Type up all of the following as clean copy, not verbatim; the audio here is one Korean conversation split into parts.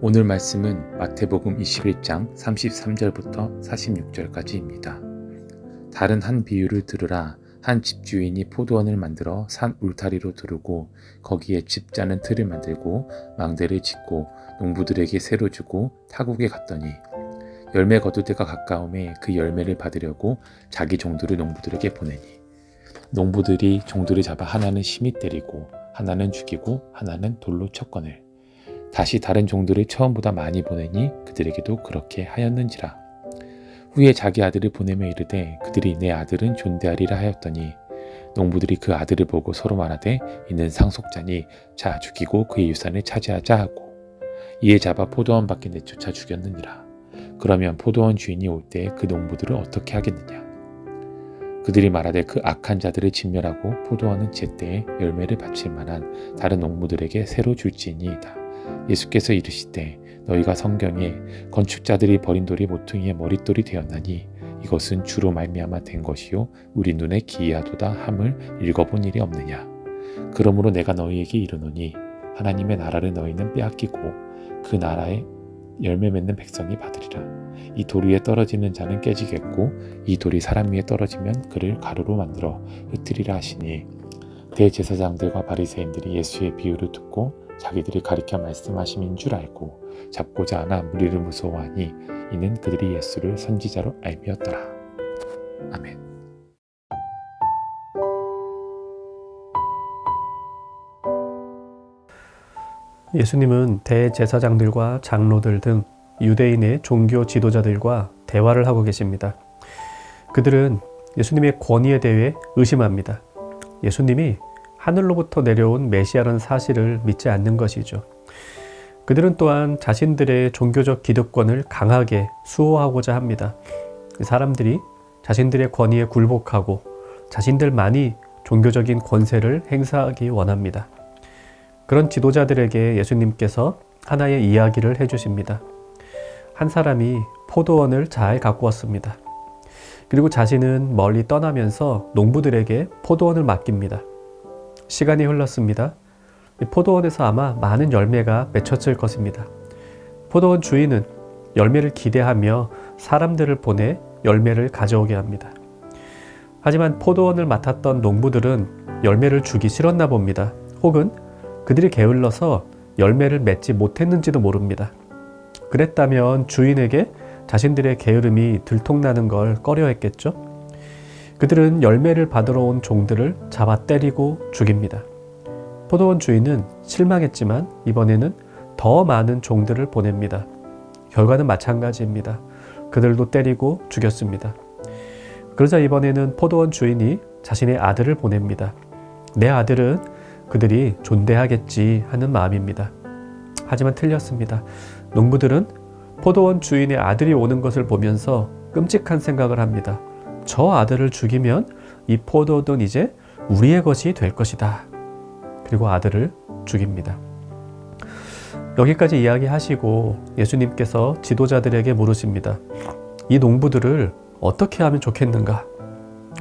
오늘 말씀은 마태복음 21장 33절부터 46절까지입니다. 다른 한 비유를 들으라. 한 집주인이 포도원을 만들어 산 울타리로 두르고 거기에 집 짜는 틀을 만들고 망대를 짓고 농부들에게 새로 주고 타국에 갔더니 열매 거둘 때가 가까움에 그 열매를 받으려고 자기 종들을 농부들에게 보내니 농부들이 종들을 잡아 하나는 심히 때리고 하나는 죽이고 하나는 돌로 쳤거늘 다시 다른 종들을 처음보다 많이 보내니 그들에게도 그렇게 하였는지라. 후에 자기 아들을 보내며 이르되 그들이 내 아들은 존대하리라 하였더니 농부들이 그 아들을 보고 서로 말하되 이는 상속자니 자 죽이고 그의 유산을 차지하자 하고 이에 잡아 포도원 밖에 내쫓아 죽였느니라. 그러면 포도원 주인이 올 때 그 농부들을 어떻게 하겠느냐. 그들이 말하되 그 악한 자들을 진멸하고 포도원은 제때에 열매를 바칠 만한 다른 농부들에게 새로 줄지니이다. 예수께서 이르시되 너희가 성경에 건축자들이 버린 돌이 모퉁이의 머릿돌이 되었나니 이것은 주로 말미암아 된 것이요 우리 눈에 기이하도다 함을 읽어본 일이 없느냐. 그러므로 내가 너희에게 이르노니 하나님의 나라를 너희는 빼앗기고 그 나라에 열매 맺는 백성이 받으리라. 이 돌 위에 떨어지는 자는 깨지겠고 이 돌이 사람 위에 떨어지면 그를 가루로 만들어 흩으리라 하시니 대제사장들과 바리새인들이 예수의 비유를 듣고 자기들이 가리켜 말씀하심인 줄 알고 잡고자 하나 무리를 무서워하니 이는 그들이 예수를 선지자로 알미었더라. 아멘. 예수님은 대제사장들과 장로들 등 유대인의 종교 지도자들과 대화를 하고 계십니다. 그들은 예수님의 권위에 대해 의심합니다. 예수님이 하늘로부터 내려온 메시아라는 사실을 믿지 않는 것이죠. 그들은 또한 자신들의 종교적 기득권을 강하게 수호하고자 합니다. 사람들이 자신들의 권위에 굴복하고 자신들만이 종교적인 권세를 행사하기 원합니다. 그런 지도자들에게 예수님께서 하나의 이야기를 해주십니다. 한 사람이 포도원을 잘 가꾸었습니다. 그리고 자신은 멀리 떠나면서 농부들에게 포도원을 맡깁니다. 시간이 흘렀습니다. 포도원에서 아마 많은 열매가 맺혔을 것입니다. 포도원 주인은 열매를 기대하며 사람들을 보내 열매를 가져오게 합니다. 하지만 포도원을 맡았던 농부들은 열매를 주기 싫었나 봅니다. 혹은 그들이 게을러서 열매를 맺지 못했는지도 모릅니다. 그랬다면 주인에게 자신들의 게으름이 들통나는 걸 꺼려했겠죠? 그들은 열매를 받으러 온 종들을 잡아 때리고 죽입니다. 포도원 주인은 실망했지만 이번에는 더 많은 종들을 보냅니다. 결과는 마찬가지입니다. 그들도 때리고 죽였습니다. 그러자 이번에는 포도원 주인이 자신의 아들을 보냅니다. 내 아들은 그들이 존대하겠지 하는 마음입니다. 하지만 틀렸습니다. 농부들은 포도원 주인의 아들이 오는 것을 보면서 끔찍한 생각을 합니다. 저 아들을 죽이면 이 포도원은 이제 우리의 것이 될 것이다. 그리고 아들을 죽입니다. 여기까지 이야기하시고 예수님께서 지도자들에게 물으십니다. 이 농부들을 어떻게 하면 좋겠는가?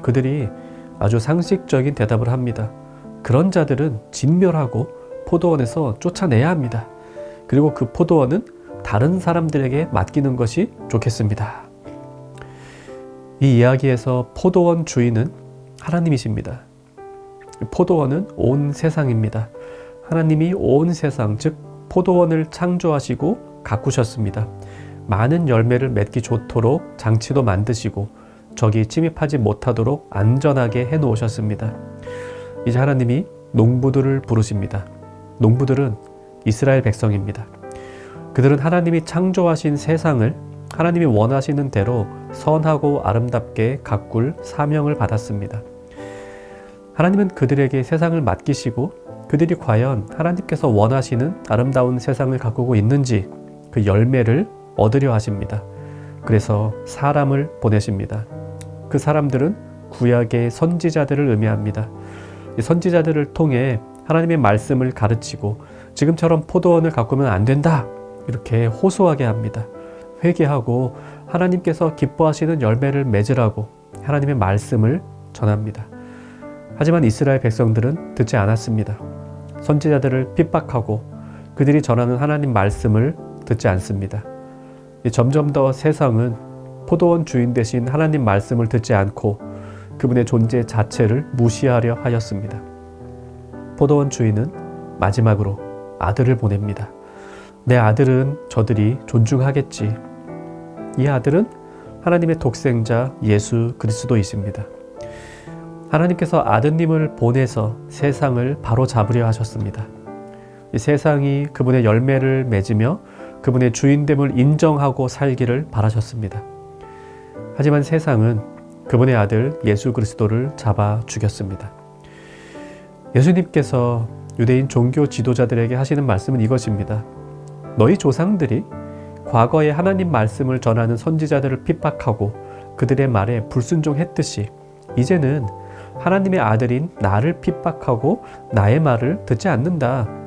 그들이 아주 상식적인 대답을 합니다. 그런 자들은 진멸하고 포도원에서 쫓아내야 합니다. 그리고 그 포도원은 다른 사람들에게 맡기는 것이 좋겠습니다. 이 이야기에서 포도원 주인은 하나님이십니다. 포도원은 온 세상입니다. 하나님이 온 세상, 즉 포도원을 창조하시고 가꾸셨습니다. 많은 열매를 맺기 좋도록 장치도 만드시고 적이 침입하지 못하도록 안전하게 해놓으셨습니다. 이제 하나님이 농부들을 부르십니다. 농부들은 이스라엘 백성입니다. 그들은 하나님이 창조하신 세상을 하나님이 원하시는 대로 선하고 아름답게 가꿀 사명을 받았습니다. 하나님은 그들에게 세상을 맡기시고 그들이 과연 하나님께서 원하시는 아름다운 세상을 가꾸고 있는지 그 열매를 얻으려 하십니다. 그래서 사람을 보내십니다. 그 사람들은 구약의 선지자들을 의미합니다. 이 선지자들을 통해 하나님의 말씀을 가르치고 지금처럼 포도원을 가꾸면 안 된다 이렇게 호소하게 합니다. 회개하고 하나님께서 기뻐하시는 열매를 맺으라고 하나님의 말씀을 전합니다. 하지만 이스라엘 백성들은 듣지 않았습니다. 선지자들을 핍박하고 그들이 전하는 하나님 말씀을 듣지 않습니다. 점점 더 세상은 포도원 주인 되신 하나님 말씀을 듣지 않고 그분의 존재 자체를 무시하려 하였습니다. 포도원 주인은 마지막으로 아들을 보냅니다. 내 아들은 저들이 존중하겠지. 이 아들은 하나님의 독생자 예수 그리스도이십니다. 하나님께서 아드님을 보내서 세상을 바로잡으려 하셨습니다. 이 세상이 그분의 열매를 맺으며 그분의 주인됨을 인정하고 살기를 바라셨습니다. 하지만 세상은 그분의 아들 예수 그리스도를 잡아 죽였습니다. 예수님께서 유대인 종교 지도자들에게 하시는 말씀은 이것입니다. 너희 조상들이 과거에 하나님 말씀을 전하는 선지자들을 핍박하고 그들의 말에 불순종했듯이 이제는 하나님의 아들인 나를 핍박하고 나의 말을 듣지 않는다.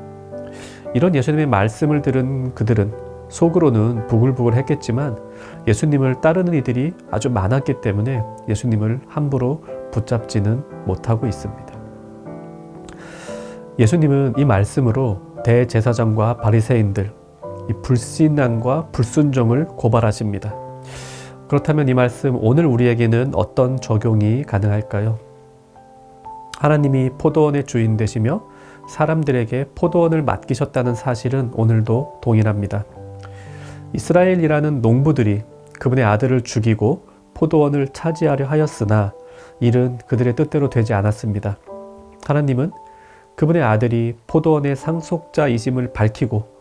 이런 예수님의 말씀을 들은 그들은 속으로는 부글부글 했겠지만 예수님을 따르는 이들이 아주 많았기 때문에 예수님을 함부로 붙잡지는 못하고 있습니다. 예수님은 이 말씀으로 대제사장과 바리새인들, 이 불신앙과 불순종을 고발하십니다. 그렇다면 이 말씀 오늘 우리에게는 어떤 적용이 가능할까요? 하나님이 포도원의 주인 되시며 사람들에게 포도원을 맡기셨다는 사실은 오늘도 동일합니다. 이스라엘이라는 농부들이 그분의 아들을 죽이고 포도원을 차지하려 하였으나 일은 그들의 뜻대로 되지 않았습니다. 하나님은 그분의 아들이 포도원의 상속자이심을 밝히고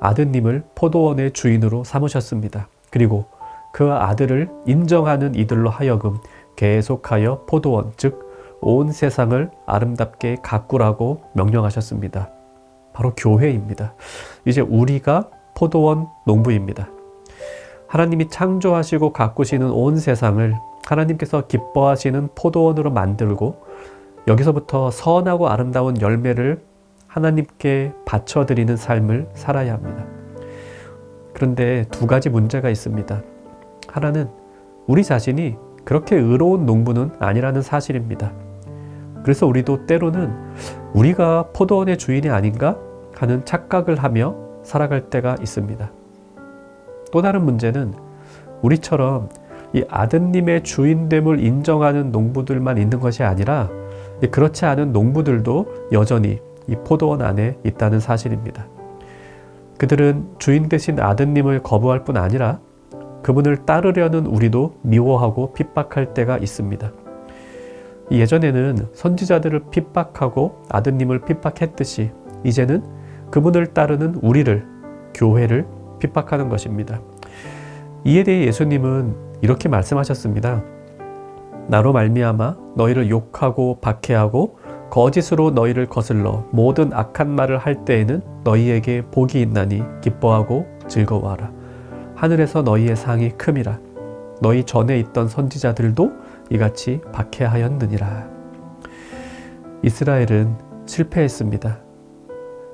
아드님을 포도원의 주인으로 삼으셨습니다. 그리고 그 아들을 인정하는 이들로 하여금 계속하여 포도원, 즉 온 세상을 아름답게 가꾸라고 명령하셨습니다. 바로 교회입니다. 이제 우리가 포도원 농부입니다. 하나님이 창조하시고 가꾸시는 온 세상을 하나님께서 기뻐하시는 포도원으로 만들고 여기서부터 선하고 아름다운 열매를 하나님께 바쳐드리는 삶을 살아야 합니다. 그런데 두 가지 문제가 있습니다. 하나는 우리 자신이 그렇게 의로운 농부는 아니라는 사실입니다. 그래서 우리도 때로는 우리가 포도원의 주인이 아닌가 하는 착각을 하며 살아갈 때가 있습니다. 또 다른 문제는 우리처럼 이 아드님의 주인됨을 인정하는 농부들만 있는 것이 아니라 그렇지 않은 농부들도 여전히 이 포도원 안에 있다는 사실입니다. 그들은 주인 되신 아드님을 거부할 뿐 아니라 그분을 따르려는 우리도 미워하고 핍박할 때가 있습니다. 예전에는 선지자들을 핍박하고 아드님을 핍박했듯이 이제는 그분을 따르는 우리를, 교회를 핍박하는 것입니다. 이에 대해 예수님은 이렇게 말씀하셨습니다. 나로 말미암아 너희를 욕하고 박해하고 거짓으로 너희를 거슬러 모든 악한 말을 할 때에는 너희에게 복이 있나니 기뻐하고 즐거워하라. 하늘에서 너희의 상이 큼이라. 너희 전에 있던 선지자들도 이같이 박해하였느니라. 이스라엘은 실패했습니다.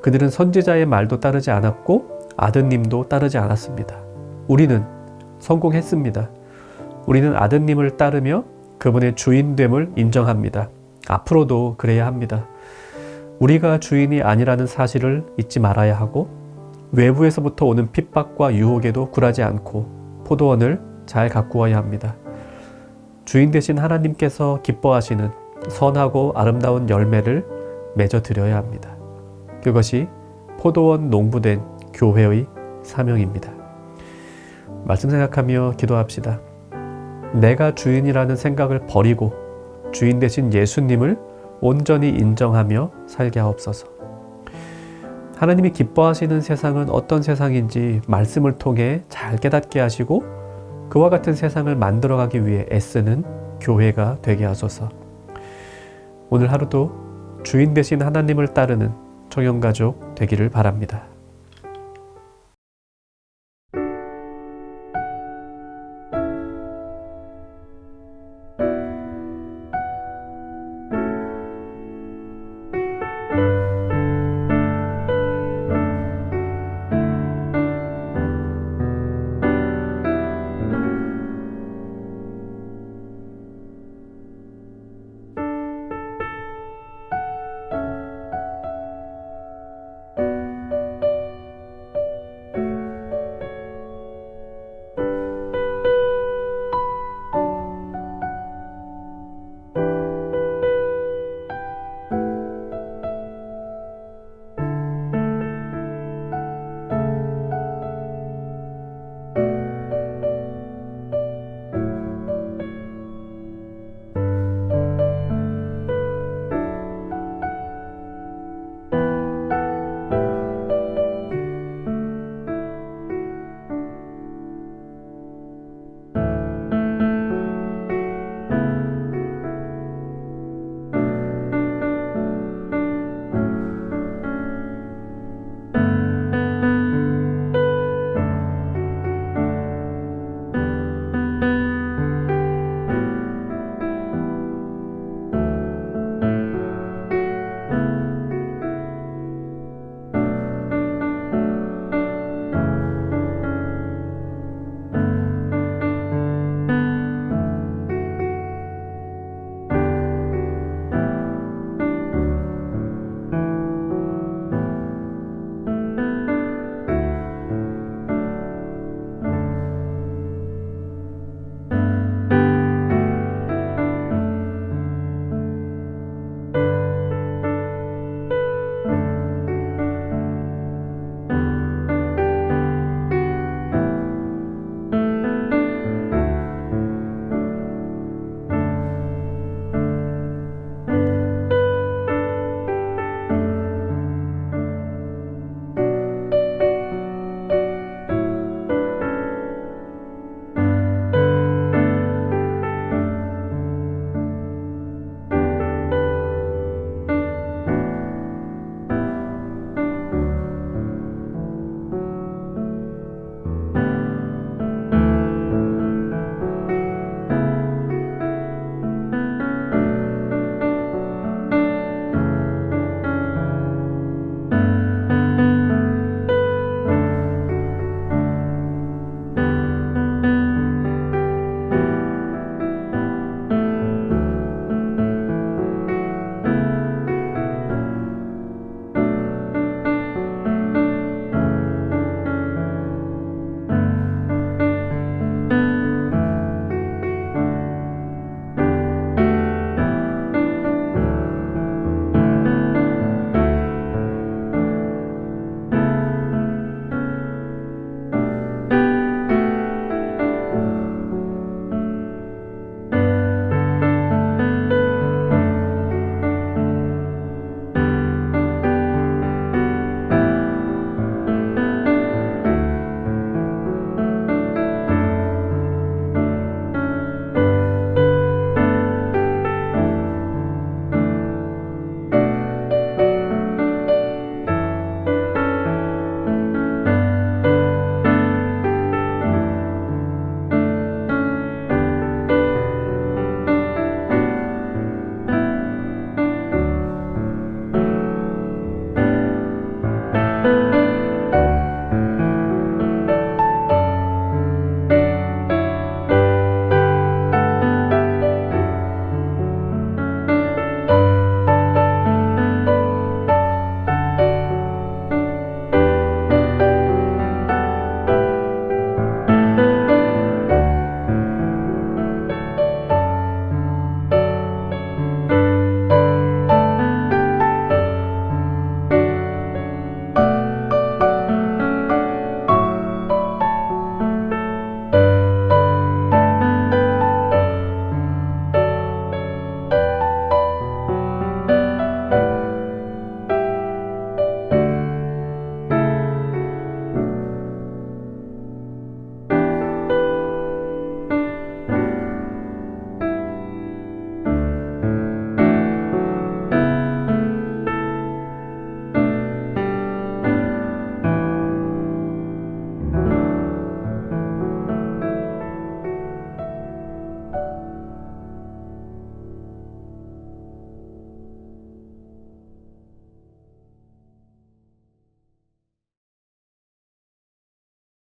그들은 선지자의 말도 따르지 않았고 아드님도 따르지 않았습니다. 우리는 성공했습니다. 우리는 아드님을 따르며 그분의 주인됨을 인정합니다. 앞으로도 그래야 합니다. 우리가 주인이 아니라는 사실을 잊지 말아야 하고 외부에서부터 오는 핍박과 유혹에도 굴하지 않고 포도원을 잘 가꾸어야 합니다. 주인 되신 하나님께서 기뻐하시는 선하고 아름다운 열매를 맺어드려야 합니다. 그것이 포도원 농부된 교회의 사명입니다. 말씀 생각하며 기도합시다. 내가 주인이라는 생각을 버리고 주인 되신 예수님을 온전히 인정하며 살게 하옵소서. 하나님이 기뻐하시는 세상은 어떤 세상인지 말씀을 통해 잘 깨닫게 하시고 그와 같은 세상을 만들어가기 위해 애쓰는 교회가 되게 하소서. 오늘 하루도 주인 되신 하나님을 따르는 청년가족 되기를 바랍니다.